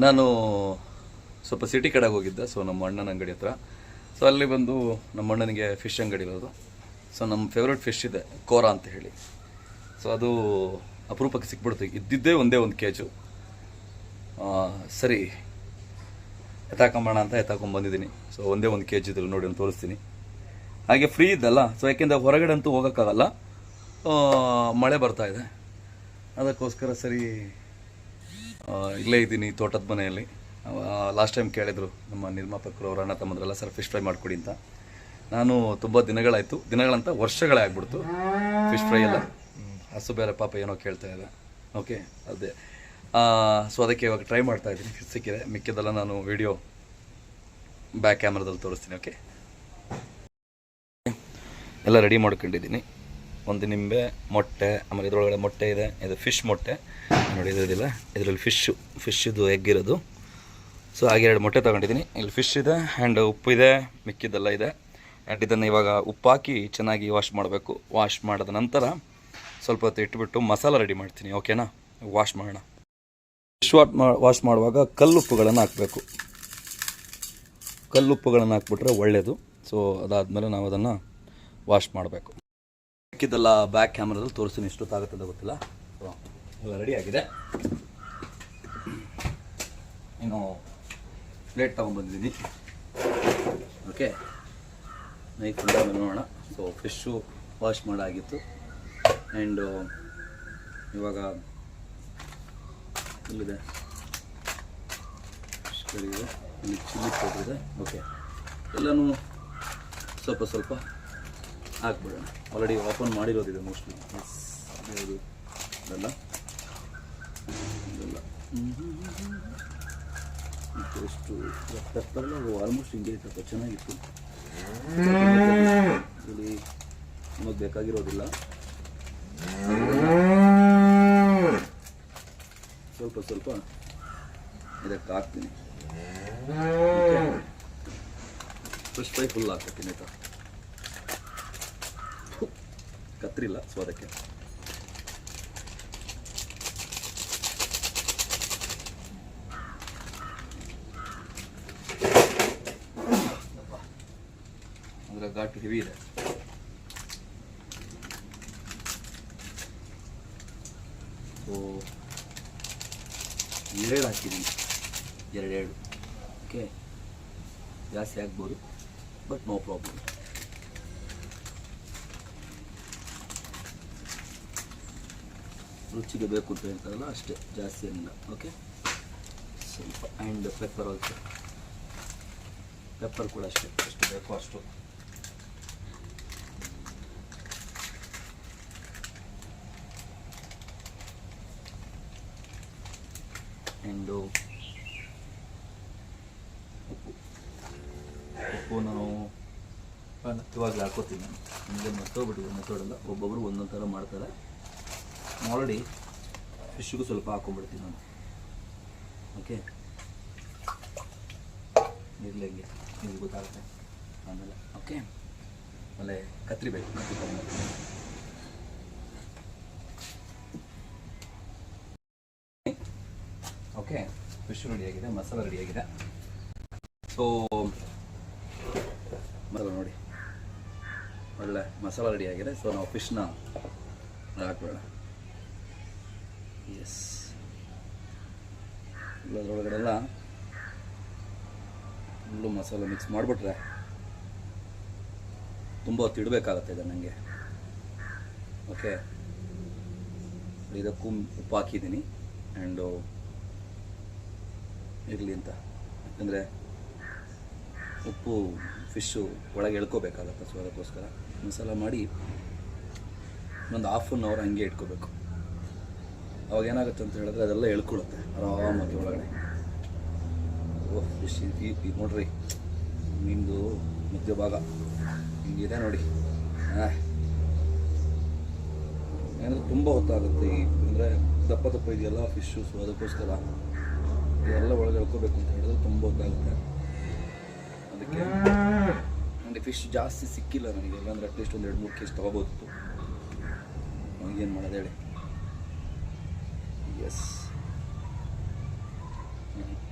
ನಾನು ಸ್ವಲ್ಪ ಸಿಟಿ ಕಡೆಗೆ ಹೋಗಿದ್ದೆ. ಸೊ ನಮ್ಮ ಅಣ್ಣನ ಅಂಗಡಿ ಹತ್ರ. ಸೊ ಅಲ್ಲಿ ಬಂದು ನಮ್ಮ ಅಣ್ಣನಿಗೆ ಫಿಶ್ ಅಂಗಡಿ ಇರೋದು. ಸೊ ನಮ್ಮ ಫೇವ್ರೇಟ್ ಫಿಶ್ ಇದೆ ಕೋರಾ ಅಂತ ಹೇಳಿ. ಸೊ ಅದು ಅಪರೂಪಕ್ಕೆ ಸಿಕ್ಬಿಡ್ತು. ಇದ್ದಿದ್ದೇ ಒಂದೇ ಒಂದು ಕೇಜು. ಸರಿ ಎತ್ತಾಕೊಂಬೋಣ ಅಂತ ಎತ್ತಾಕೊಂಬಂದಿದ್ದೀನಿ. ಸೊ ಒಂದೇ ಒಂದು ಕೇಜ್ ಇದ್ರಲ್ಲಿ ನೋಡಿ ನಾನು ತೋರಿಸ್ತೀನಿ. ಹಾಗೆ ಫ್ರೀ ಇದ್ದಲ್ಲ. ಸೊ ಯಾಕೆಂದರೆ ಹೊರಗಡೆ ಅಂತೂ ಹೋಗೋಕ್ಕಾಗಲ್ಲ, ಮಳೆ ಬರ್ತಾ ಇದೆ. ಅದಕ್ಕೋಸ್ಕರ ಸರಿ ಇಲ್ಲೇ ಇದ್ದೀನಿ ತೋಟದ ಮನೆಯಲ್ಲಿ. ಲಾಸ್ಟ್ ಟೈಮ್ ಕೇಳಿದರು ನಮ್ಮ ನಿರ್ಮಾಪಕರು, ಅವರ ಅಣ್ಣ ತಮ್ಮದ್ರೆಲ್ಲ, ಸರ್ ಫಿಶ್ ಫ್ರೈ ಮಾಡಿಕೊಡಿ ಅಂತ. ನಾನು ತುಂಬ ದಿನಗಳಂತ ವರ್ಷಗಳೇ ಆಗ್ಬಿಡ್ತು ಫಿಶ್ ಫ್ರೈ ಎಲ್ಲ. ಹಸು ಬೇರೆ ಪಾಪ ಏನೋ ಕೇಳ್ತಾ ಇದೆ. ಓಕೆ, ಅದೇ. ಸೊ ಅದಕ್ಕೆ ಇವಾಗ ಟ್ರೈ ಮಾಡ್ತಾ ಇದ್ದೀನಿ. ಫಿಶ್ ಸಿಕ್ಕಿದೆ. ಮಿಕ್ಕಿದೆಲ್ಲ ನಾನು ವಿಡಿಯೋ ಬ್ಯಾಕ್ ಕ್ಯಾಮ್ರಾದಲ್ಲಿ ತೋರಿಸ್ತೀನಿ. ಓಕೆ, ಎಲ್ಲ ರೆಡಿ ಮಾಡ್ಕೊಂಡಿದ್ದೀನಿ. ಒಂದು ನಿಂಬೆ, ಮೊಟ್ಟೆ, ಆಮೇಲೆ ಇದರೊಳಗಡೆ ಮೊಟ್ಟೆ ಇದೆ. ಇದು ಫಿಶ್ ಮೊಟ್ಟೆ ನೋಡಿ, ಇದಿಲ್ಲ, ಇದರಲ್ಲಿ ಫಿಶ್ದು ಎಗ್ ಇರೋದು. ಸೊ ಹಾಗೆ 2 ಮೊಟ್ಟೆ ತೊಗೊಂಡಿದ್ದೀನಿ. ಇಲ್ಲಿ ಫಿಶ್ ಇದೆ ಆ್ಯಂಡ್ ಉಪ್ಪು ಇದೆ, ಮಿಕ್ಕಿದ್ದೆಲ್ಲ ಇದೆ. ಆ್ಯಂಡ್ ಇದನ್ನು ಇವಾಗ ಉಪ್ಪು ಹಾಕಿ ಚೆನ್ನಾಗಿ ವಾಶ್ ಮಾಡಬೇಕು. ವಾಶ್ ಮಾಡಿದ ನಂತರ ಸ್ವಲ್ಪ ಹೊತ್ತು ಇಟ್ಬಿಟ್ಟು ಮಸಾಲ ರೆಡಿ ಮಾಡ್ತೀನಿ. ಓಕೆನಾ, ವಾಶ್ ಮಾಡೋಣ. ಫಿಶ್ ವಾಶ್ ಮಾಡುವಾಗ ಕಲ್ಲುಪ್ಪುಗಳನ್ನು ಹಾಕಬೇಕು. ಕಲ್ಲುಪ್ಪುಗಳನ್ನು ಹಾಕ್ಬಿಟ್ರೆ ಒಳ್ಳೆಯದು. ಸೊ ಅದಾದಮೇಲೆ ನಾವು ಅದನ್ನು ವಾಶ್ ಮಾಡಬೇಕು. ಮಿಕ್ಕಿದ್ದೆಲ್ಲ ಬ್ಯಾಕ್ ಕ್ಯಾಮ್ರಾದಲ್ಲಿ ತೋರಿಸ್ತೀನಿ, ಎಷ್ಟೊತ್ತಾಗುತ್ತದೆ ಗೊತ್ತಿಲ್ಲ. ಸೊ ಎಲ್ಲ ರೆಡಿ ಆಗಿದೆ. ಇನ್ನು ಪ್ಲೇಟ್ ತೊಗೊಂಡ್ಬಂದಿದ್ದೀನಿ. ಓಕೆ, ನೈಫ್ ಮೇಲೆ ನೋಡೋಣ. ಸೊ ಫಿಶ್ಶು ವಾಶ್ ಮಾಡಾಗಿತ್ತು. ಆ್ಯಂಡ್ ಇವಾಗ ಇಲ್ಲಿದೆ ಫಿಶ್ ಕರಿ ಇದೆ, ಇಲ್ಲಿ ಚಿಲ್ಲಿ ಪೌಡರ್ ಇದೆ. ಓಕೆ, ಎಲ್ಲನೂ ಸ್ವಲ್ಪ ಹಾಕ್ಬಿಡೋಣ. ಆಲ್ರೆಡಿ ಓಪನ್ ಮಾಡಿರೋದಿದೆ ಮೋಸ್ಟ್ಲಿ. ಯಾವುದು ಇದೆಲ್ಲ ಎಷ್ಟು ಪೆಪ್ಪರೆಲ್ಲ ಆಲ್ಮೋಸ್ಟ್ ಹಿಂಗೆ ಸ್ವಲ್ಪ ಚೆನ್ನಾಗಿತ್ತು. ಇಲ್ಲಿ ನಮಗೆ ಬೇಕಾಗಿರೋದಿಲ್ಲ, ಸ್ವಲ್ಪ ಇದಕ್ಕೆ ಹಾಕ್ತೀನಿ. ಫಿಶ್ ಫ್ರೈ ಫುಲ್ ಹಾಕ್ತೀನಿ ಆಯಿತಾ. ಕತ್ರಿಲ್ಲ, ಸೊ ಅದಕ್ಕೆ ಅದರ ಘಾಟು ಹೆವಿ ಇದೆ. ಸೊ 2 ಹಾಕಿದ್ದೀನಿ, 2 ಓಕೆ. ಜಾಸ್ತಿ ಆಗ್ಬೋದು, ಬಟ್ ನೋ ಪ್ರಾಬ್ಲಮ್. ರುಚಿಗೆ ಬೇಕು ಅಂತ ಹೇಳ್ತಾರಲ್ಲ ಅಷ್ಟೇ, ಜಾಸ್ತಿ ಏನಿಲ್ಲ. ಓಕೆ, ಸ್ವಲ್ಪ. ಆ್ಯಂಡ್ ಪೆಪ್ಪರ್ ಆಲ್ಸೋ, ಪೆಪ್ಪರ್ ಕೂಡ ಅಷ್ಟೇ, ಎಷ್ಟು ಬೇಕೋ ಅಷ್ಟು. ಆ್ಯಂಡು ಉಪ್ಪು ನಾನು ಇವಾಗಲೇ ಹಾಕೋತೀನಿ. ನಾನು ನಿಮಗೆ ಮೆಥೋಡಲ್ಲ, ಒಬ್ಬೊಬ್ಬರು ಒಂದೊಂದು ಥರ ಮಾಡ್ತಾರೆ. ಆಲ್ರೆಡಿ ಫಿಶ್ಗೂ ಸ್ವಲ್ಪ ಹಾಕೊಂಡ್ಬಿಡ್ತೀನಿ ನಾನು. ಓಕೆ, ಇರಲಿಂಗೆ ನಿಮ್ಗೆ ಗೊತ್ತಾಗುತ್ತೆ ಆಮೇಲೆ. ಓಕೆ, ಆಮೇಲೆ ಕತ್ರಿ ಬೇಕು, ಕತ್ರಿ ತೊಗೊಂಡ್ಬರ್ತೀನಿ. ಓಕೆ, ಫಿಶ್ ರೆಡಿಯಾಗಿದೆ, ಮಸಾಲ ರೆಡಿಯಾಗಿದೆ. ಸೊ ಮಸಾಲ ನೋಡಿ, ಒಳ್ಳೆ ಮಸಾಲ ರೆಡಿಯಾಗಿದೆ. ಸೊ ನಾವು ಫಿಶ್ನ ಹಾಕ್ಬೇಡ. ಎಸ್, ಅದರೊಳಗಡೆಲ್ಲ ಫುಲ್ಲು ಮಸಾಲ ಮಿಕ್ಸ್ ಮಾಡಿಬಿಟ್ರೆ ತುಂಬ ಹೊತ್ತು ಇಡಬೇಕಾಗತ್ತೆ ಇದೆ ನನಗೆ. ಓಕೆ, ಇದಕ್ಕೂ ಉಪ್ಪು ಹಾಕಿದ್ದೀನಿ. ಆ್ಯಂಡು ಇರಲಿ ಅಂತ, ಯಾಕಂದರೆ ಉಪ್ಪು ಫಿಶ್ಶು ಒಳಗೆ ಎಳ್ಕೋಬೇಕಾಗತ್ತೆ. ಸೊ ಅದಕ್ಕೋಸ್ಕರ ಮಸಾಲ ಮಾಡಿ ಒಂದು ½ ಅನ್ ಅವರ್ ಹಂಗೆ ಇಟ್ಕೋಬೇಕು. ಅವಾಗ ಏನಾಗುತ್ತೆ ಅಂತ ಹೇಳಿದ್ರೆ ಅದೆಲ್ಲ ಎಳ್ಕೊಳ್ಳುತ್ತೆ ಆರಾಮಾಗಿ ಒಳಗಡೆ. ಓಹ್, ಫಿಶ್ ನೋಡ್ರಿ, ನಿಮ್ಮದು ಮಧ್ಯ ಭಾಗ ಹಿಂಗಿದೆ ನೋಡಿ. ಏನಂದರೆ ತುಂಬ ಹೊತ್ತಾಗುತ್ತೆ. ಅಂದರೆ ದಪ್ಪ ಇದೆಯಲ್ಲ ಫಿಶ್ಶು. ಸೊ ಅದಕ್ಕೋಸ್ಕರ ಇದೆಲ್ಲ ಒಳಗೆ ಎಳ್ಕೋಬೇಕು ಅಂತ ಹೇಳಿದ್ರೆ ತುಂಬ ಹೊತ್ತಾಗುತ್ತೆ. ಅದಕ್ಕೆ ನನಗೆ ಫಿಶ್ ಜಾಸ್ತಿ ಸಿಕ್ಕಿಲ್ಲ ನನಗೆ. ಇಲ್ಲಾಂದರೆ ಅಟ್ಲೀಸ್ಟ್ ಒಂದು 2-3 ಕೇಜ್ ತೊಗೋಬೋದಿತ್ತು. ಏನು ಮಾಡೋದು ಹೇಳಿ. ಎಸ್,